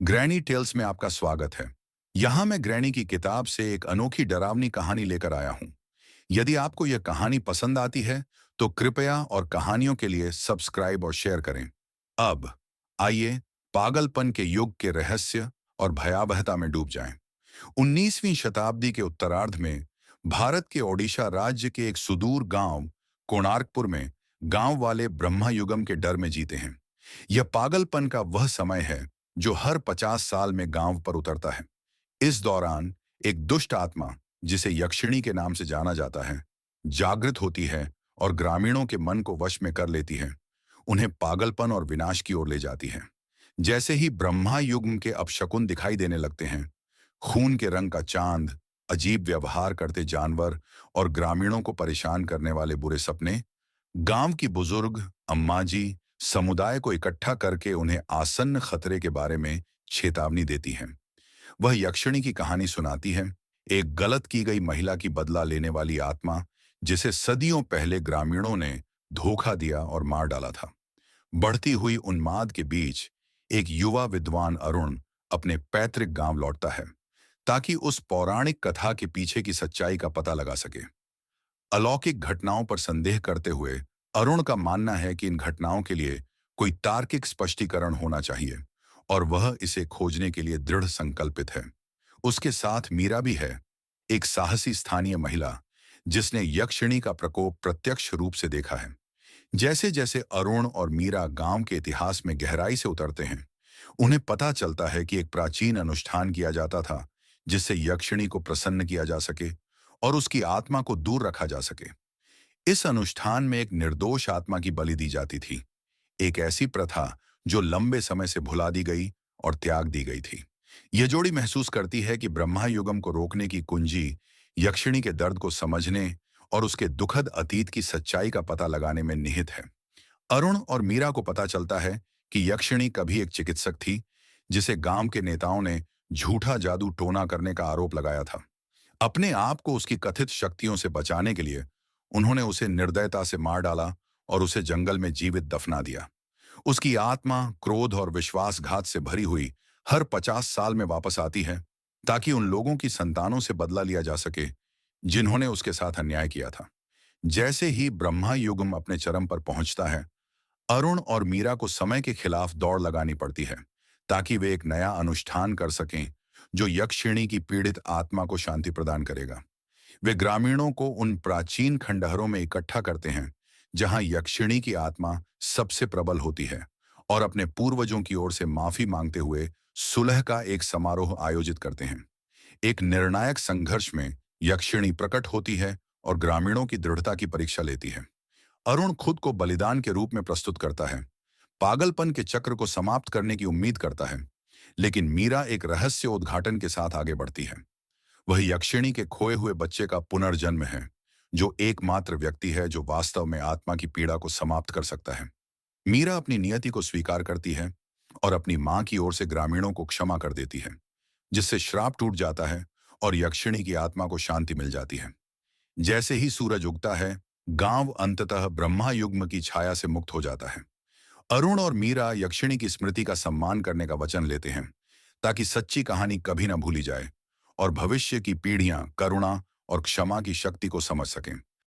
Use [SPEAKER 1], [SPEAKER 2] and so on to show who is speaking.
[SPEAKER 1] Granny tales में आपका स्वागत है। यहाँ मैं ग्रैनी की किताब से एक अनोखी डरावनी कहानी लेकर आया हूँ। यदि आपको यह कहानी पसंद आती है तो कृपया और कहानियों के लिए सब्सक्राइब और शेयर करें। अब आइए पागलपन के युग के रहस्य और भयावहता में डूब जाएं। 19वीं शताब्दी के उत्तरार्ध में भारत के ओडिशा राज्य के एक सुदूर गांव कोणार्कपुर में गांव वाले ब्रह्मा युगम के डर में जीते हैं। यह पागलपन का वह समय है जो हर 50 साल में गांव पर उतरता है। इस दौरान एक दुष्ट आत्मा, जिसे यक्षिणी के नाम से जाना जाता है, जागृत होती है और ग्रामीणों के मन को वश में कर लेती है। उन्हें पागलपन और विनाश की ओर ले जाती है। जैसे ही ब्रह्मा युग के अपशकुन दिखाई देने लगते हैं, खून के रंग का चांद, अजीब व्यवहार करते जानवर और ग्रामीणों को परेशान करने वाले बुरे सपने, गांव की बुजुर्ग अम्मा जी समुदाय को इकट्ठा करके उन्हें आसन्न खतरे के बारे में चेतावनी देती हैं। वह यक्षिणी की कहानी सुनाती है, एक गलत की गई महिला की बदला लेने वाली आत्मा, जिसे सदियों पहले ग्रामीणों ने धोखा दिया और मार डाला था। बढ़ती हुई उन्माद के बीच एक युवा विद्वान अरुण अपने पैतृक गांव लौटता है ताकि उस पौराणिक कथा के पीछे की सच्चाई का पता लगा सके। अलौकिक घटनाओं पर संदेह करते हुए अरुण का मानना है कि इन घटनाओं के लिए कोई तार्किक स्पष्टीकरण होना चाहिए और वह इसे खोजने के लिए दृढ़ संकल्पित है। उसके साथ मीरा भी है, एक साहसी स्थानीय महिला जिसने यक्षिणी का प्रकोप प्रत्यक्ष रूप से देखा है। जैसे जैसे अरुण और मीरा गांव के इतिहास में गहराई से उतरते हैं, उन्हें पता चलता है कि एक प्राचीन अनुष्ठान किया जाता था जिससे यक्षिणी को प्रसन्न किया जा सके और उसकी आत्मा को दूर रखा जा सके। इस अनुष्ठान में एक निर्दोष आत्मा की बलि दी जाती थी, एक ऐसी प्रथा जो लंबे समय से भुला दी गई और त्याग दी गई थी। यह जोड़ी महसूस करती है कि ब्रह्मा युगम को रोकने की कुंजी यक्षिणी के दर्द को समझने और उसके दुखद अतीत की सच्चाई का पता लगाने में निहित है। अरुण और मीरा को पता चलता है कि यक्षिणी कभी एक चिकित्सक थी जिसे गांव के नेताओं ने झूठा जादू टोना करने का आरोप लगाया था। अपने आप को उसकी कथित शक्तियों से बचाने के लिए उन्होंने उसे निर्दयता से मार डाला और उसे जंगल में जीवित दफना दिया। उसकी आत्मा क्रोध और विश्वासघात से भरी हुई हर 50 साल में वापस आती है ताकि उन लोगों की संतानों से बदला लिया जा सके जिन्होंने उसके साथ अन्याय किया था। जैसे ही ब्रह्मा युगम अपने चरम पर पहुंचता है, अरुण और मीरा को समय के खिलाफ दौड़ लगानी पड़ती है ताकि वे एक नया अनुष्ठान कर सकें जो यक्षिणी की पीड़ित आत्मा को शांति प्रदान करेगा। वे ग्रामीणों को उन प्राचीन खंडहरों में इकट्ठा करते हैं जहां यक्षिणी की आत्मा सबसे प्रबल होती है और अपने पूर्वजों की ओर से माफी मांगते हुए सुलह का एक समारोह आयोजित करते हैं। एक निर्णायक संघर्ष में यक्षिणी प्रकट होती है और ग्रामीणों की दृढ़ता की परीक्षा लेती है। अरुण खुद को बलिदान के रूप में प्रस्तुत करता है, पागलपन के चक्र को समाप्त करने की उम्मीद करता है, लेकिन मीरा एक रहस्य उद्घाटन के साथ आगे बढ़ती है। वह यक्षिणी के खोए हुए बच्चे का पुनर्जन्म है, जो एकमात्र व्यक्ति है जो वास्तव में आत्मा की पीड़ा को समाप्त कर सकता है। मीरा अपनी नियति को स्वीकार करती है और अपनी मां की ओर से ग्रामीणों को क्षमा कर देती है, जिससे श्राप टूट जाता है और यक्षिणी की आत्मा को शांति मिल जाती है। जैसे ही सूरज उगता है, गांव अंततः ब्रह्मा युग्म की छाया से मुक्त हो जाता है। अरुण और मीरा यक्षिणी की स्मृति का सम्मान करने का वचन लेते हैं ताकि सच्ची कहानी कभी न भूली जाए और भविष्य की पीढ़ियां करुणा और क्षमा की शक्ति को समझ सकें।